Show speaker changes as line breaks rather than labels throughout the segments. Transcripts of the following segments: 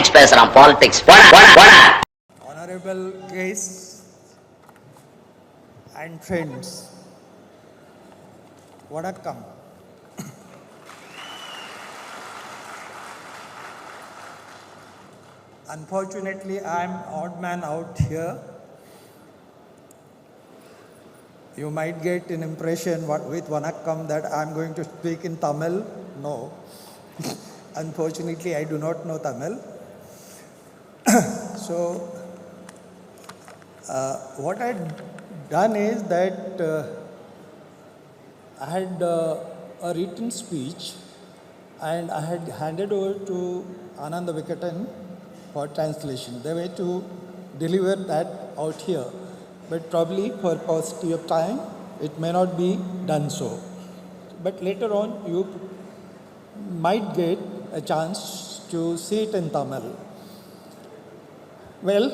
politics பேசுறான் politics போடா
Honorable guests and friends, vanakkam. Unfortunately, I am odd man out here. You might get an impression with vanakkam that I am going to speak in Tamil. No. Unfortunately, I do not know Tamil. So, what I had done is that I had a written speech and I had handed over to Anand for translation. They were to deliver that out here, but probably for paucity of time, it may not be done so. But later on, you might get a chance to see it in Tamil. Well,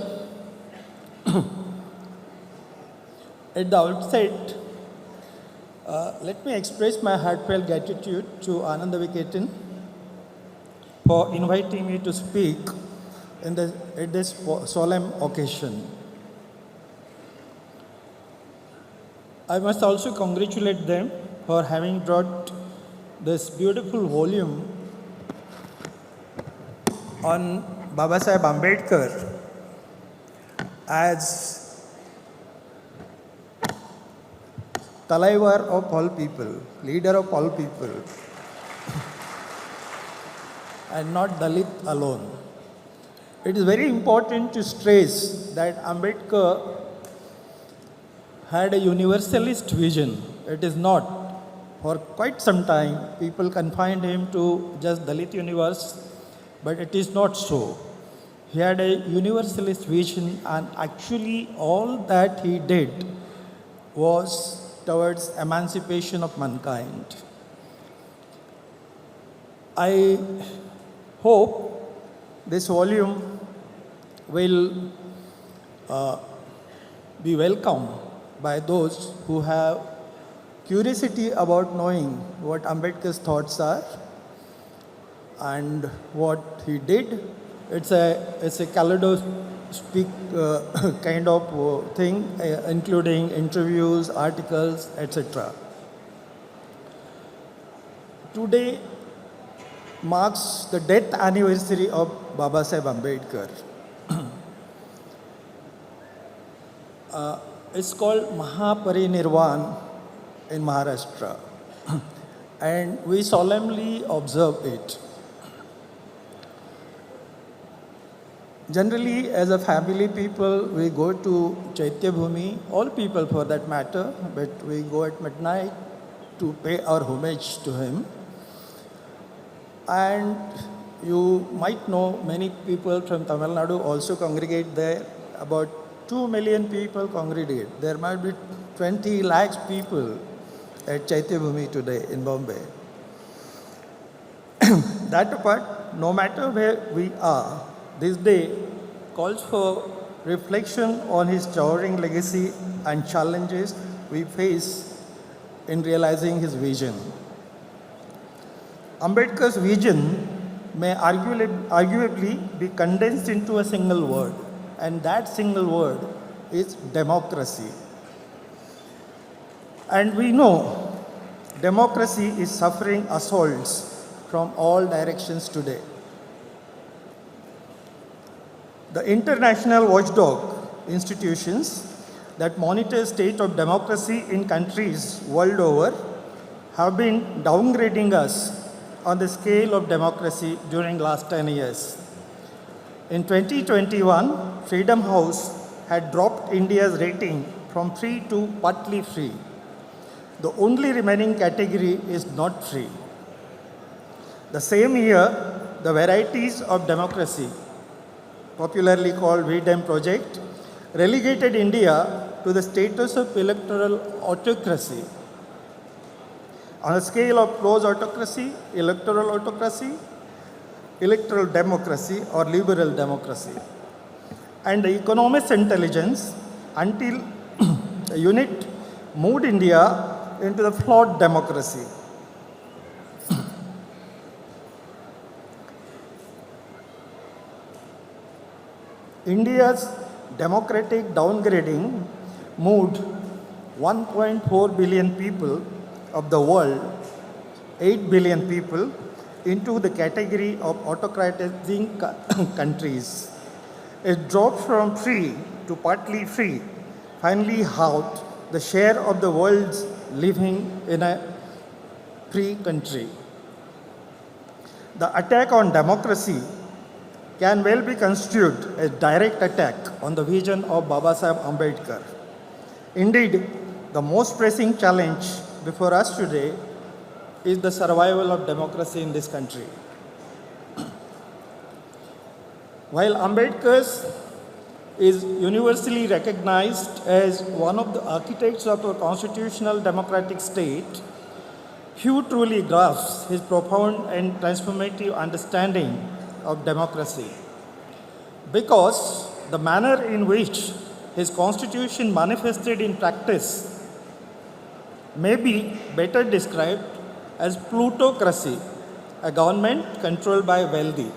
at the outset, let me express my heartfelt gratitude to Anand for inviting me to speak at this solemn occasion. I must also congratulate them for having brought this beautiful volume on Babasaheb Ambedkar as Talaivar of all people, leader of all people, and not Dalit alone. It is very important to stress that Ambedkar had a universalist vision. It is not. For quite some time, people confined him to just Dalit universe, but it is not so. He had a universalist vision, and actually all that he did was towards emancipation of mankind. I hope this volume will be welcomed by those who have curiosity about knowing what Ambedkar's thoughts are and what he did. It's a kaleidoscopic kind of thing, including interviews, articles, etc. Today marks the death anniversary of Babasaheb Ambedkar. It's called Mahaparinirvan in Maharashtra, and we solemnly observe it. Generally, as a family people, we go to Chaitya Bhumi, all people for that matter, but we go at midnight to pay our homage to him. And you might know many people from Tamil Nadu also congregate there. About 2 million people congregate. There might be 20 lakhs people at Chaitya Bhumi today in Bombay. That apart, no matter where we are, this day calls for reflection on his towering legacy and challenges we face in realizing his vision. Ambedkar's vision may arguably be condensed into a single word, and that single word is democracy. And we know democracy is suffering assaults from all directions today. The international watchdog institutions that monitor state of democracy in countries world over have been downgrading us on the scale of democracy during last 10 years. In 2021, Freedom House had dropped India's rating from free to partly free. The only remaining category is not free. The same year, the varieties of democracy, popularly called VDEM project, relegated India to the status of electoral autocracy. On a scale of close autocracy, electoral autocracy, electoral democracy or liberal democracy. And the economist intelligence until the unit moved India into the flawed democracy. India's democratic downgrading moved 1.4 billion people of the world, 8 billion people, into the category of autocratizing countries. It dropped from free to partly free, finally halved the share of the world's living in a free country. The attack on democracy can well be construed as direct attack on the vision of Babasaheb Ambedkar. Indeed, the most pressing challenge before us today is the survival of democracy in this country. While Ambedkar is universally recognized as one of the architects of a constitutional democratic state, few truly grasps his profound and transformative understanding of democracy. Because the manner in which his constitution manifested in practice may be better described as plutocracy, a government controlled by wealthy,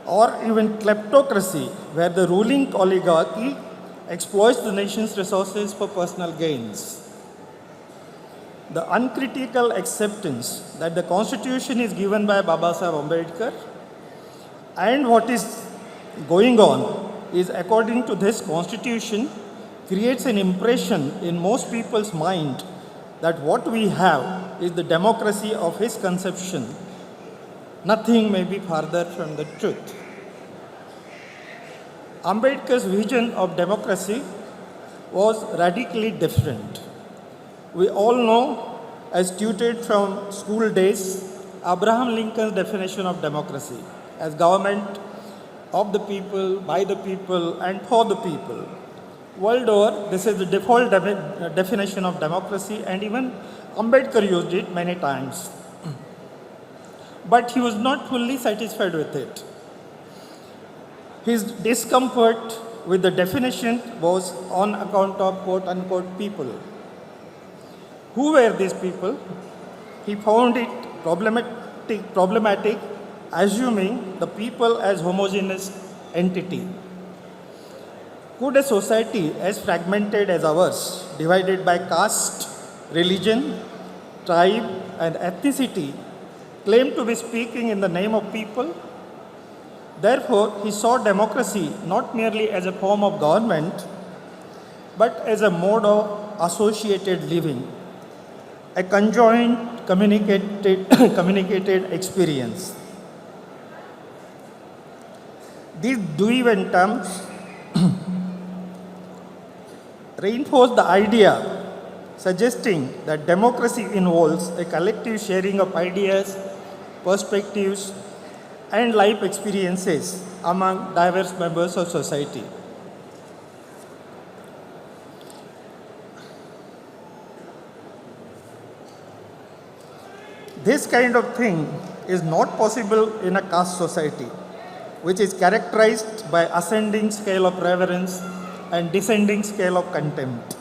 or even kleptocracy, where the ruling oligarchy exploits the nation's resources for personal gains. The uncritical acceptance that the Constitution is given by Babasaheb Ambedkar and what is going on is according to this Constitution creates an impression in most people's mind that what we have is the democracy of his conception. Nothing may be farther from the truth. Ambedkar's vision of democracy was radically different. We all know, as tutored from school days, Abraham Lincoln's definition of democracy as government of the people, by the people, and for the people. World over, this is the default definition of democracy, and even Ambedkar used it many times. But he was not fully satisfied with it. His discomfort with the definition was on account of quote-unquote people. Who were these people? He found it problematic assuming the people as homogeneous entity. Could a society as fragmented as ours, divided by caste, religion, tribe, and ethnicity, claim to be speaking in the name of people? Therefore, he saw democracy not merely as a form of government, but as a mode of associated living, a conjoined communicated experience. These Duiven terms reinforce the idea suggesting that democracy involves a collective sharing of ideas, perspectives, and life experiences among diverse members of society. This kind of thing is not possible in a caste society, which is characterized by ascending scale of reverence and descending scale of contempt.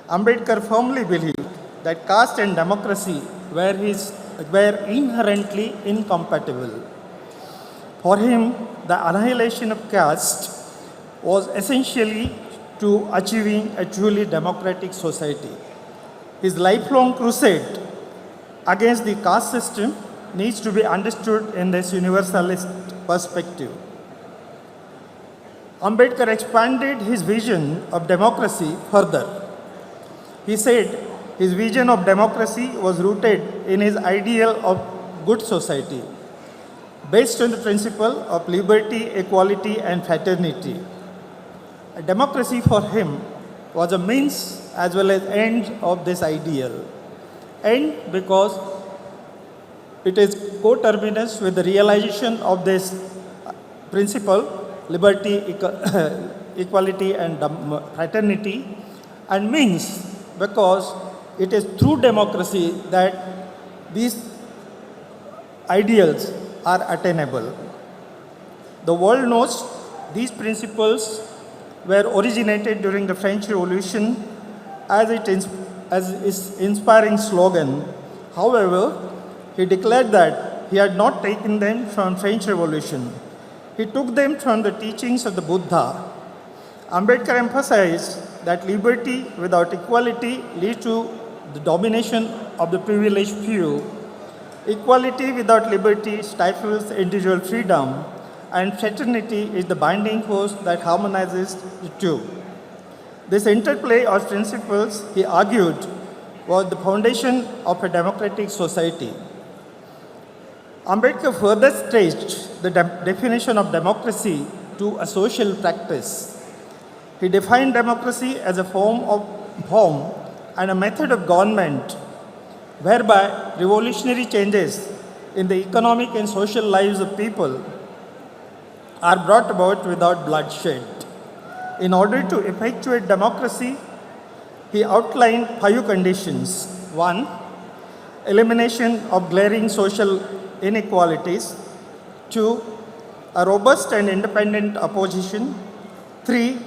Ambedkar firmly believed that caste and democracy were inherently incompatible. For him, the annihilation of caste was essentially to achieving a truly democratic society. His lifelong crusade against the caste system needs to be understood in this universalist perspective. Ambedkar expanded his vision of democracy further. He said his vision of democracy was rooted in his ideal of good society, based on the principle of liberty, equality, and fraternity. A democracy for him was a means as well as end of this ideal. End because it is coterminous with the realization of this principle, liberty, equality, and fraternity, and means because it is through democracy that these ideals are attainable. The world knows these principles were originated during the French Revolution as its inspiring slogan. However, he declared that he had not taken them from French Revolution. He took them from the teachings of the Buddha. Ambedkar emphasized that liberty without equality leads to the domination of the privileged few. Equality without liberty stifles individual freedom, and fraternity is the binding force that harmonizes the two. This interplay of principles, he argued, was the foundation of a democratic society. Ambedkar further stretched the definition of democracy to a social practice. He defined democracy as a form and a method of government whereby revolutionary changes in the economic and social lives of people are brought about without bloodshed. In order to effectuate democracy, he outlined 5 conditions. 1. Elimination of glaring social inequalities. 2. A robust and independent opposition. 3.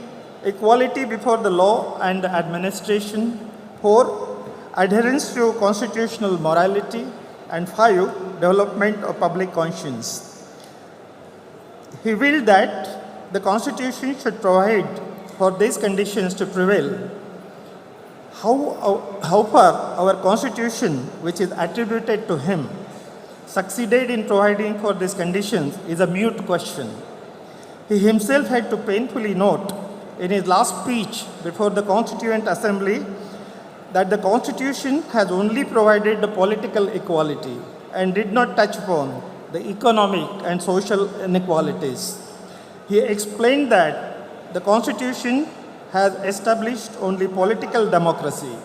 Equality before the law and the administration. 4. Adherence to constitutional morality. And 5. Development of public conscience. He willed that the Constitution should provide for these conditions to prevail. How far our Constitution, which is attributed to him, succeeded in providing for these conditions is a mute question. He himself had to painfully note in his last speech before the Constituent Assembly that the Constitution has only provided the political equality and did not touch upon the economic and social inequalities. He explained that the Constitution has established only political democracy,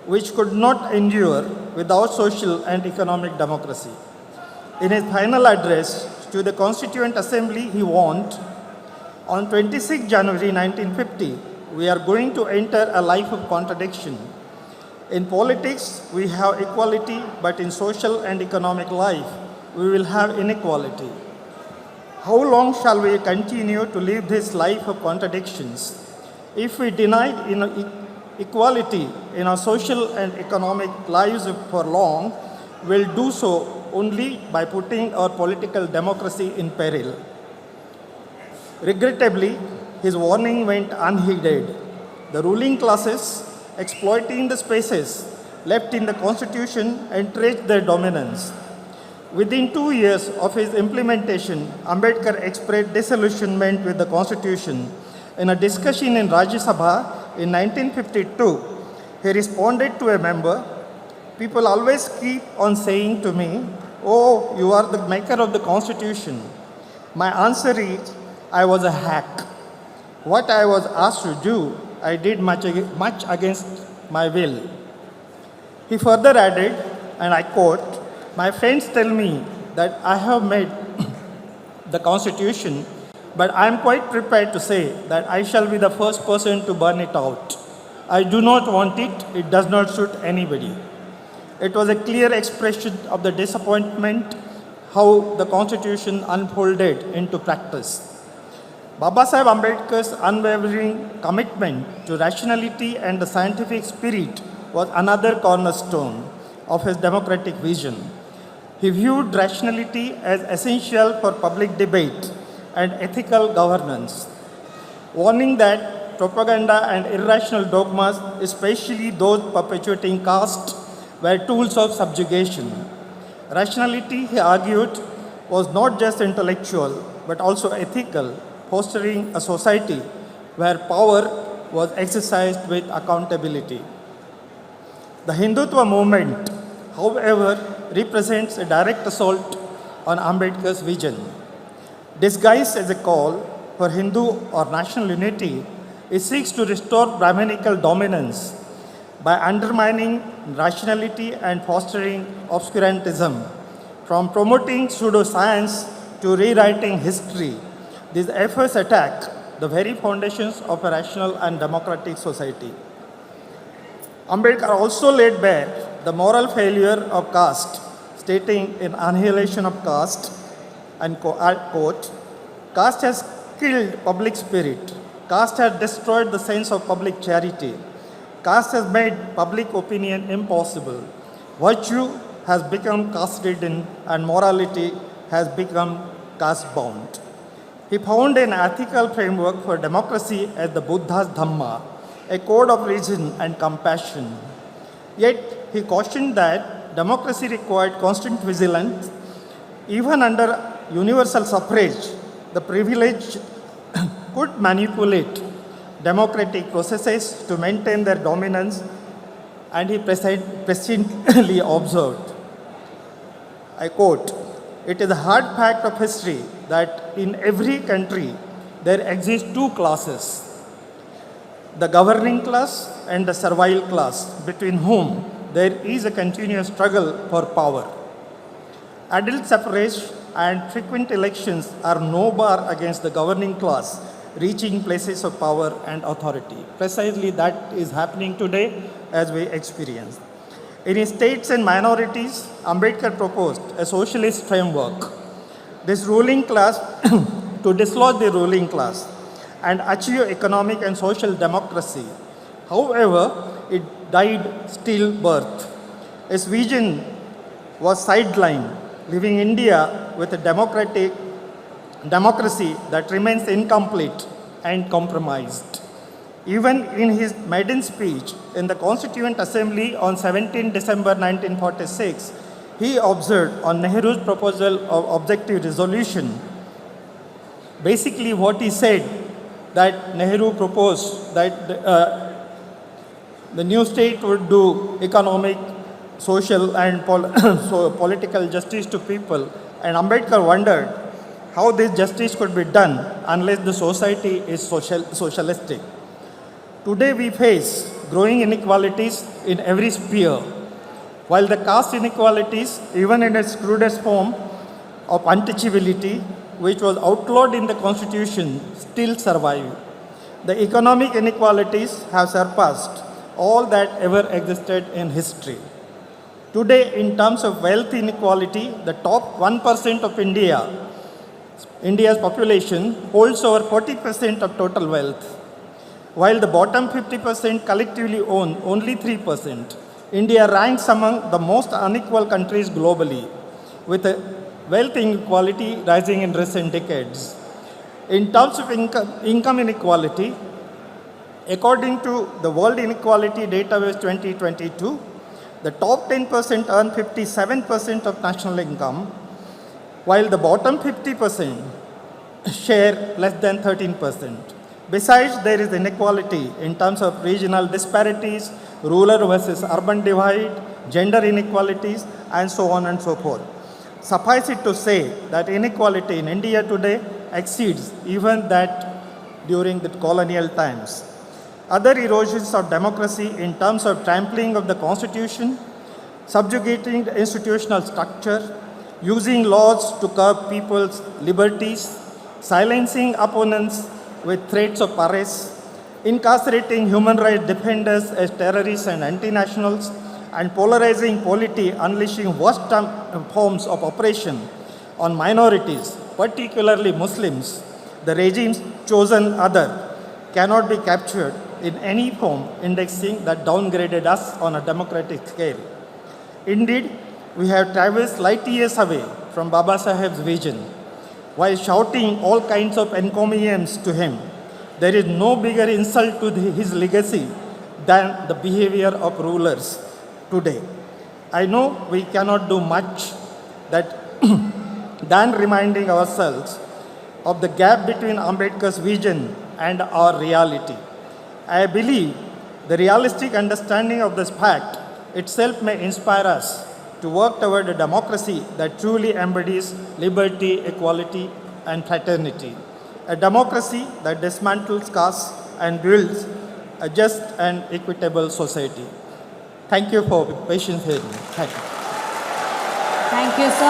which could not endure without social and economic democracy. In his final address to the Constituent Assembly, he warned, on 26 January 1950, we are going to enter a life of contradiction. In politics, we have equality, but in social and economic life, we will have inequality. How long shall we continue to live this life of contradictions? If we deny equality in our social and economic lives for long, we'll do so only by putting our political democracy in peril. Regrettably, his warning went unheeded. The ruling classes, exploiting the spaces left in the Constitution, entrenched their dominance. Within 2 years of his implementation, Ambedkar expressed disillusionment with the Constitution. In a discussion in Rajya Sabha in 1952, he responded to a member, "People always keep on saying to me, 'Oh, you are the maker of the Constitution.' My answer is, I was a hack. What I was asked to do, I did much against my will." He further added, and I quote, "My friends tell me that I have made the Constitution, but I am quite prepared to say that I shall be the first person to burn it out. I do not want it, it does not suit anybody." It was a clear expression of the disappointment how the Constitution unfolded into practice. Baba Saheb Ambedkar's unwavering commitment to rationality and the scientific spirit was another cornerstone of his democratic vision. He viewed rationality as essential for public debate and ethical governance, warning that propaganda and irrational dogmas, especially those perpetuating caste, were tools of subjugation. Rationality, he argued, was not just intellectual but also ethical, fostering a society where power was exercised with accountability. The Hindutva movement, however, represents a direct assault on Ambedkar's vision. Disguised as a call for Hindu or national unity, it seeks to restore Brahminical dominance by undermining rationality and fostering obscurantism. From promoting pseudoscience to rewriting history, these efforts attack the very foundations of a rational and democratic society. Ambedkar also laid bare the moral failure of caste, stating in Annihilation of Caste, and quote, "Caste has killed public spirit. Caste has destroyed the sense of public charity. Caste has made public opinion impossible. Virtue has become caste-ridden and morality has become caste-bound." He found an ethical framework for democracy as the Buddha's Dhamma, a code of reason and compassion. Yet, he cautioned that democracy required constant vigilance. Even under universal suffrage, the privileged could manipulate democratic processes to maintain their dominance, and he presciently observed, I quote, "It is a hard fact of history that in every country there exist two classes, the governing class and the servile class, between whom there is a continuous struggle for power. Adult suffrage and frequent elections are no bar against the governing class reaching places of power and authority." Precisely that is happening today as we experience. In his States and Minorities, Ambedkar proposed a socialist framework. This ruling class, to dislodge the ruling class and achieve economic and social democracy. However, it died stillbirth. His vision was sidelined, leaving India with a democracy that remains incomplete and compromised. Even in his maiden speech in the Constituent Assembly on 17 December 1946, he observed on Nehru's proposal of objective resolution. Basically, what he said that Nehru proposed that the new state would do economic, social, and political justice to people, and Ambedkar wondered how this justice could be done unless the society is socialistic. Today we face growing inequalities in every sphere, while the caste inequalities, even in its crudest form of untouchability, which was outlawed in the Constitution, still survive. The economic inequalities have surpassed all that ever existed in history. Today, in terms of wealth inequality, the top 1% of India's population holds over 40% of total wealth, while the bottom 50% collectively own only 3%. India ranks among the most unequal countries globally, with wealth inequality rising in recent decades. In terms of income inequality, according to the World Inequality Database 2022, the top 10% earn 57% of national income, while the bottom 50% share less than 13%. Besides, there is inequality in terms of regional disparities, rural versus urban divide, gender inequalities, and so on and so forth. Suffice it to say that inequality in India today exceeds even that during the colonial times. Other erosions of democracy in terms of trampling of the Constitution, subjugating the institutional structure, using laws to curb people's liberties, silencing opponents with threats of arrest, incarcerating human rights defenders as terrorists and anti-nationals, and polarizing polity, unleashing worst forms of oppression on minorities, particularly Muslims. The regime's chosen other cannot be captured in any form indexing that downgraded us on a democratic scale. Indeed, we have traversed light years away from Baba Saheb's vision. While shouting all kinds of encomiums to him, there is no bigger insult to his legacy than the behavior of rulers today. I know we cannot do much than reminding ourselves of the gap between Ambedkar's vision and our reality. I believe the realistic understanding of this fact itself may inspire us to work toward a democracy that truly embodies liberty, equality, and fraternity. A democracy that dismantles caste and builds a just and equitable society. Thank you for patience hearing. Thank you.
Thank you, sir.